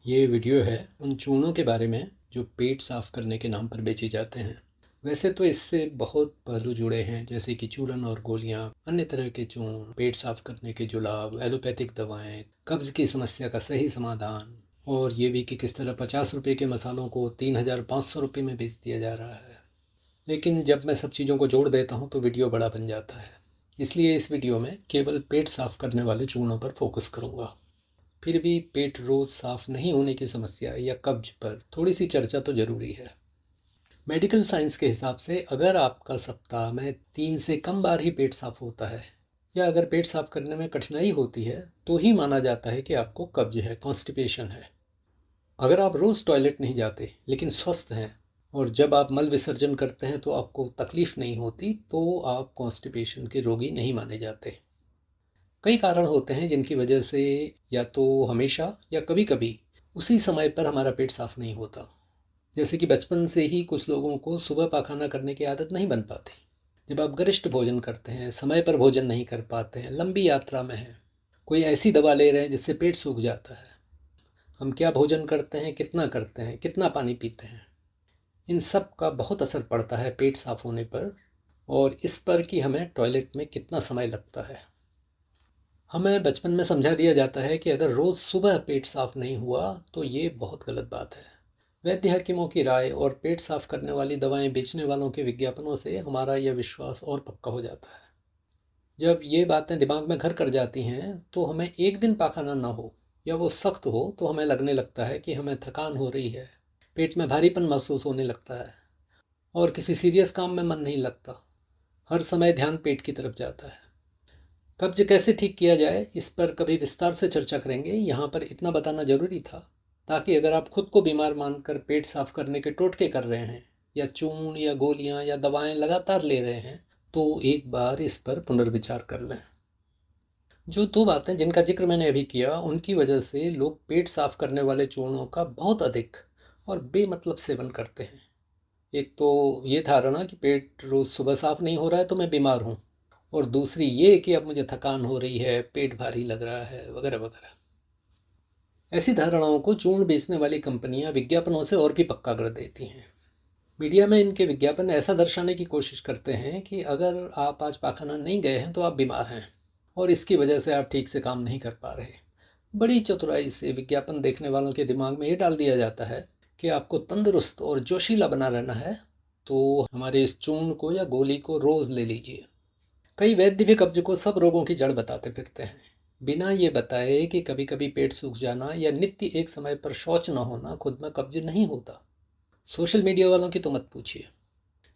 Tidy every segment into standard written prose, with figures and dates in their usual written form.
ये वीडियो है उन चूर्णों के बारे में जो पेट साफ करने के नाम पर बेचे जाते हैं। वैसे तो इससे बहुत पहलू जुड़े हैं, जैसे कि चूरन और गोलियां, अन्य तरह के चूर्ण, पेट साफ करने के जुलाब, एलोपैथिक दवाएं, कब्ज की समस्या का सही समाधान, और ये भी कि किस तरह 50 रुपये के मसालों को 3500 रुपये में बेच दिया जा रहा है। लेकिन जब मैं सब चीज़ों को जोड़ देता हूँ तो वीडियो बड़ा बन जाता है। इसलिए इस वीडियो में केवल पेट साफ करने वाले चूर्णों पर फोकस करूँगा। फिर भी पेट रोज साफ नहीं होने की समस्या या कब्ज पर थोड़ी सी चर्चा तो जरूरी है। मेडिकल साइंस के हिसाब से अगर आपका सप्ताह में 3 से कम बार ही पेट साफ होता है, या अगर पेट साफ करने में कठिनाई होती है, तो ही माना जाता है कि आपको कब्ज है, कॉन्स्टिपेशन है। अगर आप रोज टॉयलेट नहीं जाते लेकिन स्वस्थ हैं, और जब आप मल विसर्जन करते हैं तो आपको तकलीफ नहीं होती, तो आप कॉन्स्टिपेशन के रोगी नहीं माने जाते। कई कारण होते हैं जिनकी वजह से या तो हमेशा या कभी कभी उसी समय पर हमारा पेट साफ नहीं होता। जैसे कि बचपन से ही कुछ लोगों को सुबह पाखाना करने की आदत नहीं बन पाती। जब आप गरिष्ठ भोजन करते हैं, समय पर भोजन नहीं कर पाते हैं, लंबी यात्रा में हैं, कोई ऐसी दवा ले रहे हैं जिससे पेट सूख जाता है, हम क्या भोजन करते हैं, कितना पानी पीते हैं, इन सब का बहुत असर पड़ता है पेट साफ होने पर, और इस पर कि हमें टॉयलेट में कितना समय लगता है। हमें बचपन में समझा दिया जाता है कि अगर रोज़ सुबह पेट साफ नहीं हुआ तो ये बहुत गलत बात है। वैद्य हकीमों की राय और पेट साफ करने वाली दवाएं बेचने वालों के विज्ञापनों से हमारा यह विश्वास और पक्का हो जाता है। जब ये बातें दिमाग में घर कर जाती हैं तो हमें एक दिन पाखाना ना हो या वो सख्त हो तो हमें लगने लगता है कि हमें थकान हो रही है, पेट में भारीपन महसूस होने लगता है, और किसी सीरियस काम में मन नहीं लगता। हर समय ध्यान पेट की तरफ जाता है। कब्ज कैसे ठीक किया जाए, इस पर कभी विस्तार से चर्चा करेंगे। यहाँ पर इतना बताना जरूरी था ताकि अगर आप खुद को बीमार मानकर पेट साफ करने के टोटके कर रहे हैं, या चूर्ण या गोलियां या दवाएं लगातार ले रहे हैं, तो एक बार इस पर पुनर्विचार कर लें। जो दो बातें जिनका जिक्र मैंने अभी किया, उनकी वजह से लोग पेट साफ करने वाले चूर्णों का बहुत अधिक और बेमतलब सेवन करते हैं। एक तो ये धारणा कि पेट रोज़ सुबह साफ नहीं हो रहा है तो मैं बीमार हूँ, और दूसरी ये कि अब मुझे थकान हो रही है, पेट भारी लग रहा है, वगैरह वगैरह। ऐसी धारणाओं को चूर्ण बेचने वाली कंपनियां विज्ञापनों से और भी पक्का कर देती हैं। मीडिया में इनके विज्ञापन ऐसा दर्शाने की कोशिश करते हैं कि अगर आप आज पाखाना नहीं गए हैं तो आप बीमार हैं, और इसकी वजह से आप ठीक से काम नहीं कर पा रहे। बड़ी चतुराई से विज्ञापन देखने वालों के दिमाग में ये डाल दिया जाता है कि आपको तंदुरुस्त और जोशीला बना रहना है, तो हमारे इस चूर्ण को या गोली को रोज़ ले लीजिए। कई वैद्य भी कब्ज को सब रोगों की जड़ बताते फिरते हैं, बिना ये बताए कि कभी कभी पेट सूख जाना या नित्य एक समय पर शौच न होना खुद में कब्ज नहीं होता। सोशल मीडिया वालों की तो मत पूछिए।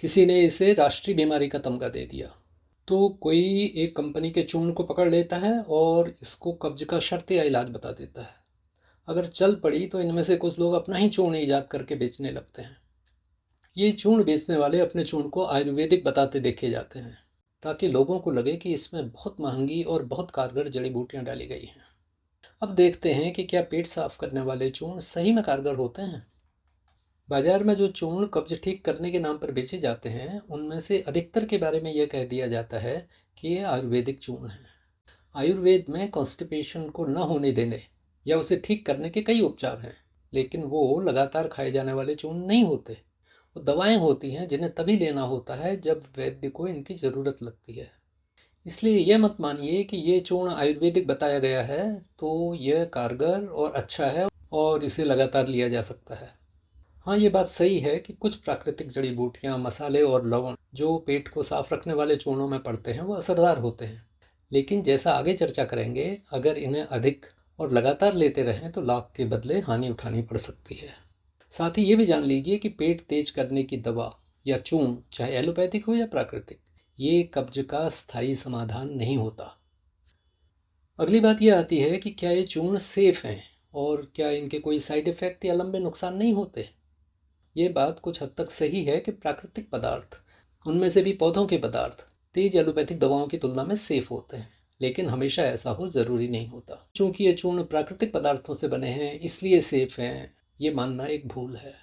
किसी ने इसे राष्ट्रीय बीमारी का तमगा दे दिया, तो कोई एक कंपनी के चूर्ण को पकड़ लेता है और इसको कब्ज का शर्तिया इलाज बता देता है। अगर चल पड़ी तो इनमें से कुछ लोग अपना ही चूर्ण ईजाद करके बेचने लगते हैं। ये चूर्ण बेचने वाले अपने चूर्ण को आयुर्वेदिक बताते देखे जाते हैं, ताकि लोगों को लगे कि इसमें बहुत महंगी और बहुत कारगर जड़ी बूटियां डाली गई हैं। अब देखते हैं कि क्या पेट साफ करने वाले चूर्ण सही में कारगर होते हैं। बाजार में जो चूर्ण कब्ज ठीक करने के नाम पर बेचे जाते हैं, उनमें से अधिकतर के बारे में यह कह दिया जाता है कि ये आयुर्वेदिक चूर्ण हैं। आयुर्वेद में कॉन्स्टिपेशन को न होने देने या उसे ठीक करने के कई उपचार हैं, लेकिन वो लगातार खाए जाने वाले चूर्ण नहीं होते। वो दवाएं होती हैं जिन्हें तभी लेना होता है जब वैद्य को इनकी ज़रूरत लगती है। इसलिए यह मत मानिए कि ये चूर्ण आयुर्वेदिक बताया गया है तो यह कारगर और अच्छा है और इसे लगातार लिया जा सकता है। हाँ, ये बात सही है कि कुछ प्राकृतिक जड़ी बूटियाँ, मसाले और लवण जो पेट को साफ रखने वाले चूर्णों में पड़ते हैं वो असरदार होते हैं। लेकिन जैसा आगे चर्चा करेंगे, अगर इन्हें अधिक और लगातार लेते रहें तो लाभ के बदले हानि उठानी पड़ सकती है। साथ ही ये भी जान लीजिए कि पेट तेज करने की दवा या चूर्ण, चाहे एलोपैथिक हो या प्राकृतिक, ये कब्ज का स्थायी समाधान नहीं होता। अगली बात यह आती है कि क्या ये चूर्ण सेफ हैं, और क्या इनके कोई साइड इफ़ेक्ट या लंबे नुकसान नहीं होते। ये बात कुछ हद तक सही है कि प्राकृतिक पदार्थ, उनमें से भी पौधों के पदार्थ, तेज एलोपैथिक दवाओं की तुलना में सेफ होते हैं, लेकिन हमेशा ऐसा हो ज़रूरी नहीं होता। चूंकि ये चूर्ण प्राकृतिक पदार्थों से बने हैं इसलिए सेफ हैं, ये मानना एक भूल है।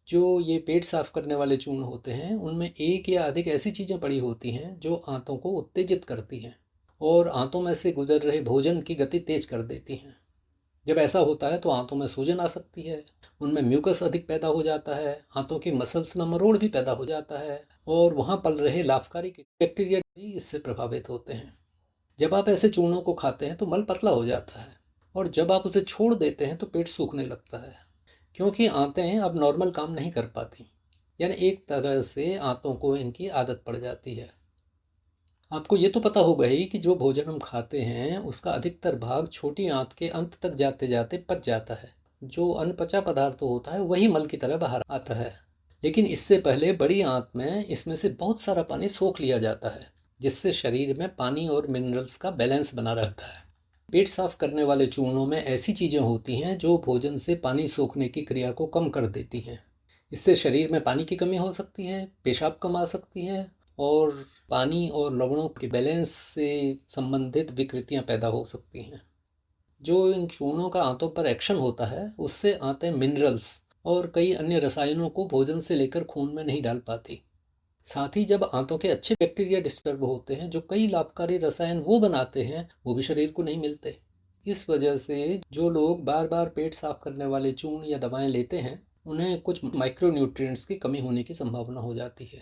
जो ये पेट साफ करने वाले चूर्ण होते हैं उनमें एक या अधिक ऐसी चीज़ें पड़ी होती हैं जो आंतों को उत्तेजित करती हैं और आंतों में से गुजर रहे भोजन की गति तेज कर देती हैं। जब ऐसा होता है तो आंतों में सूजन आ सकती है, उनमें म्यूकस अधिक पैदा हो जाता है, आंतों की मसल्स में मरोड़ भी पैदा हो जाता है और वहाँ पल रहे लाभकारी बैक्टीरिया भी इससे प्रभावित होते हैं। जब आप ऐसे चूर्णों को खाते हैं तो मल पतला हो जाता है और जब आप उसे छोड़ देते हैं तो पेट सूखने लगता है, क्योंकि आंतें अब नॉर्मल काम नहीं कर पाती। यानी एक तरह से आंतों को इनकी आदत पड़ जाती है। आपको ये तो पता होगा ही कि जो भोजन हम खाते हैं उसका अधिकतर भाग छोटी आंत के अंत तक जाते जाते पच जाता है। जो अनपचा पदार्थ होता है वही मल की तरह बाहर आता है, लेकिन इससे पहले बड़ी आंत में इसमें से बहुत सारा पानी सोख लिया जाता है, जिससे शरीर में पानी और मिनरल्स का बैलेंस बना रहता है। पेट साफ करने वाले चूर्णों में ऐसी चीज़ें होती हैं जो भोजन से पानी सोखने की क्रिया को कम कर देती हैं। इससे शरीर में पानी की कमी हो सकती है, पेशाब कम आ सकती है और पानी और लवणों के बैलेंस से संबंधित विकृतियां पैदा हो सकती हैं। जो इन चूर्णों का आंतों पर एक्शन होता है उससे आंतें मिनरल्स और कई अन्य रसायनों को भोजन से लेकर खून में नहीं डाल पाती। साथ ही जब आंतों के अच्छे बैक्टीरिया डिस्टर्ब होते हैं, जो कई लाभकारी रसायन वो बनाते हैं, वो भी शरीर को नहीं मिलते। इस वजह से जो लोग बार बार पेट साफ करने वाले चूर्ण या दवाएं लेते हैं, उन्हें कुछ माइक्रोन्यूट्रिएंट्स की कमी होने की संभावना हो जाती है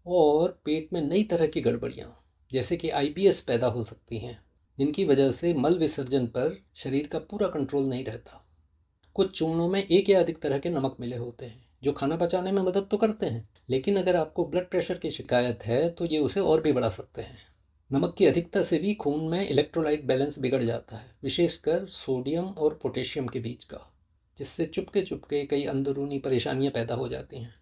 और पेट में नई तरह की गड़बड़ियाँ जैसे कि आईबीएस पैदा हो सकती हैं, जिनकी वजह से मल विसर्जन पर शरीर का पूरा कंट्रोल नहीं रहता। कुछ चूर्णों में एक या अधिक तरह के नमक मिले होते हैं जो खाना पचाने में मदद तो करते हैं, लेकिन अगर आपको ब्लड प्रेशर की शिकायत है तो ये उसे और भी बढ़ा सकते हैं। नमक की अधिकता से भी खून में इलेक्ट्रोलाइट बैलेंस बिगड़ जाता है, विशेषकर सोडियम और पोटेशियम के बीच का, जिससे चुपके चुपके कई अंदरूनी परेशानियां पैदा हो जाती हैं।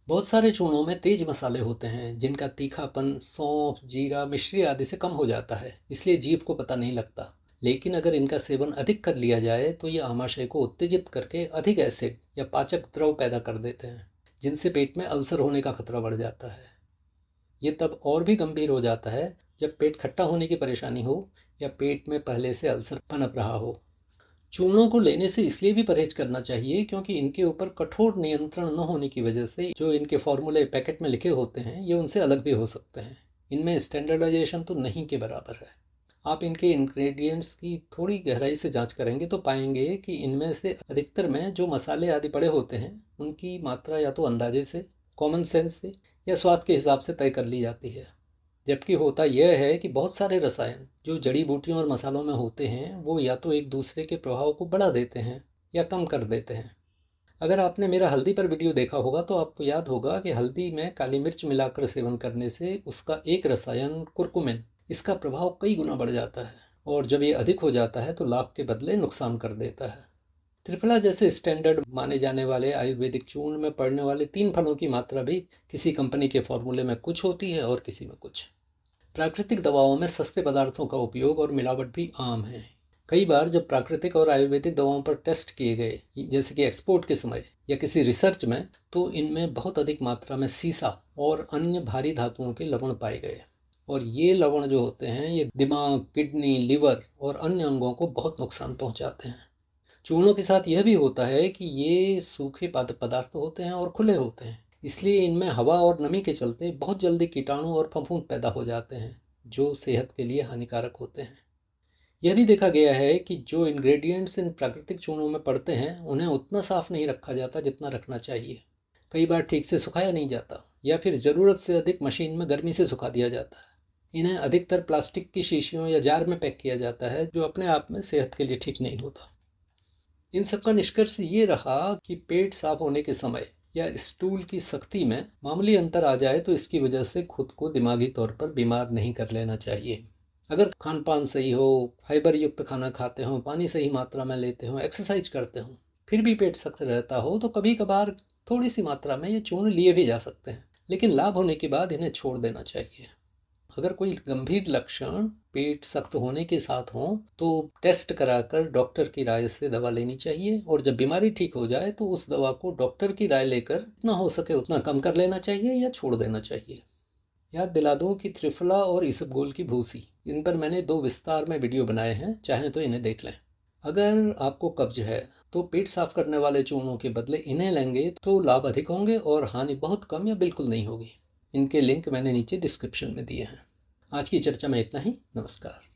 बहुत सारे चूर्णों में तेज मसाले होते हैं जिनका तीखापन सौंफ, जीरा, मिश्री आदि से कम हो जाता है, इसलिए जीभ को पता नहीं लगता। लेकिन अगर इनका सेवन अधिक कर लिया जाए तो ये आमाशय को उत्तेजित करके अधिक एसिड या पाचक द्रव पैदा कर देते हैं, जिनसे पेट में अल्सर होने का खतरा बढ़ जाता है। ये तब और भी गंभीर हो जाता है जब पेट खट्टा होने की परेशानी हो या पेट में पहले से अल्सर पनप रहा हो। चूर्णों को लेने से इसलिए भी परहेज करना चाहिए क्योंकि इनके ऊपर कठोर नियंत्रण न होने की वजह से जो इनके फॉर्मूले पैकेट में लिखे होते हैं ये उनसे अलग भी हो सकते हैं। इनमें स्टैंडर्डाइजेशन तो नहीं के बराबर है। आप इनके इंग्रेडिएंट्स की थोड़ी गहराई से जांच करेंगे तो पाएंगे कि इनमें से अधिकतर में जो मसाले आदि पड़े होते हैं उनकी मात्रा या तो अंदाजे से, कॉमन सेंस से या स्वाद के हिसाब से तय कर ली जाती है। जबकि होता यह है कि बहुत सारे रसायन जो जड़ी बूटियों और मसालों में होते हैं वो या तो एक दूसरे के प्रभाव को बढ़ा देते हैं या कम कर देते हैं। अगर आपने मेरा हल्दी पर वीडियो देखा होगा तो आपको याद होगा कि हल्दी में काली मिर्च मिलाकर सेवन करने से उसका एक रसायन कुर्कुमिन, इसका प्रभाव कई गुना बढ़ जाता है और जब ये अधिक हो जाता है तो लाभ के बदले नुकसान कर देता है। त्रिफला जैसे स्टैंडर्ड माने जाने वाले आयुर्वेदिक चूर्ण में पड़ने वाले 3 फलों की मात्रा भी किसी कंपनी के फॉर्मूले में कुछ होती है और किसी में कुछ। प्राकृतिक दवाओं में सस्ते पदार्थों का उपयोग और मिलावट भी आम है। कई बार जब प्राकृतिक और आयुर्वेदिक दवाओं पर टेस्ट किए गए, जैसे कि एक्सपोर्ट के समय या किसी रिसर्च में, तो इनमें बहुत अधिक मात्रा में सीसा और अन्य भारी धातुओं के लवण पाए गए और ये लवण जो होते हैं ये दिमाग, किडनी, लिवर और अन्य अंगों को बहुत नुकसान पहुंचाते हैं। चूर्णों के साथ यह भी होता है कि ये सूखे पदार्थ होते हैं और खुले होते हैं, इसलिए इनमें हवा और नमी के चलते बहुत जल्दी कीटाणु और फफूंद पैदा हो जाते हैं जो सेहत के लिए हानिकारक होते हैं। यह भी देखा गया है कि जो इंग्रेडिएंट्स इन प्राकृतिक चूर्णों में पड़ते हैं उन्हें उतना साफ नहीं रखा जाता जितना रखना चाहिए। कई बार ठीक से सुखाया नहीं जाता या फिर ज़रूरत से अधिक मशीन में गर्मी से सुखा दिया जाता है। इन्हें अधिकतर प्लास्टिक की शीशियों या जार में पैक किया जाता है जो अपने आप में सेहत के लिए ठीक नहीं होता। इन सब का निष्कर्ष ये रहा कि पेट साफ होने के समय या स्टूल की सख्ती में मामूली अंतर आ जाए तो इसकी वजह से खुद को दिमागी तौर पर बीमार नहीं कर लेना चाहिए। अगर खान पान सही हो, फाइबर युक्त खाना खाते हो, पानी सही मात्रा में लेते हो, एक्सरसाइज करते हो, फिर भी पेट सख्त रहता हो तो कभी कभार थोड़ी सी मात्रा में ये चूर्ण लिए भी जा सकते हैं, लेकिन लाभ होने के बाद इन्हें छोड़ देना चाहिए। अगर कोई गंभीर लक्षण पेट सख्त होने के साथ हो तो टेस्ट कराकर डॉक्टर की राय से दवा लेनी चाहिए और जब बीमारी ठीक हो जाए तो उस दवा को डॉक्टर की राय लेकर जितना हो सके उतना कम कर लेना चाहिए या छोड़ देना चाहिए। याद दिला दूं कि त्रिफला और इसबगोल की भूसी, इन पर मैंने 2 विस्तार में वीडियो बनाए हैं, चाहें तो इन्हें देख लें। अगर आपको कब्ज है तो पेट साफ करने वाले चूर्णों के बदले इन्हें लेंगे तो लाभ अधिक होंगे और हानि बहुत कम या बिल्कुल नहीं होगी। इनके लिंक मैंने नीचे डिस्क्रिप्शन में दिए हैं। आज की चर्चा में इतना ही। नमस्कार।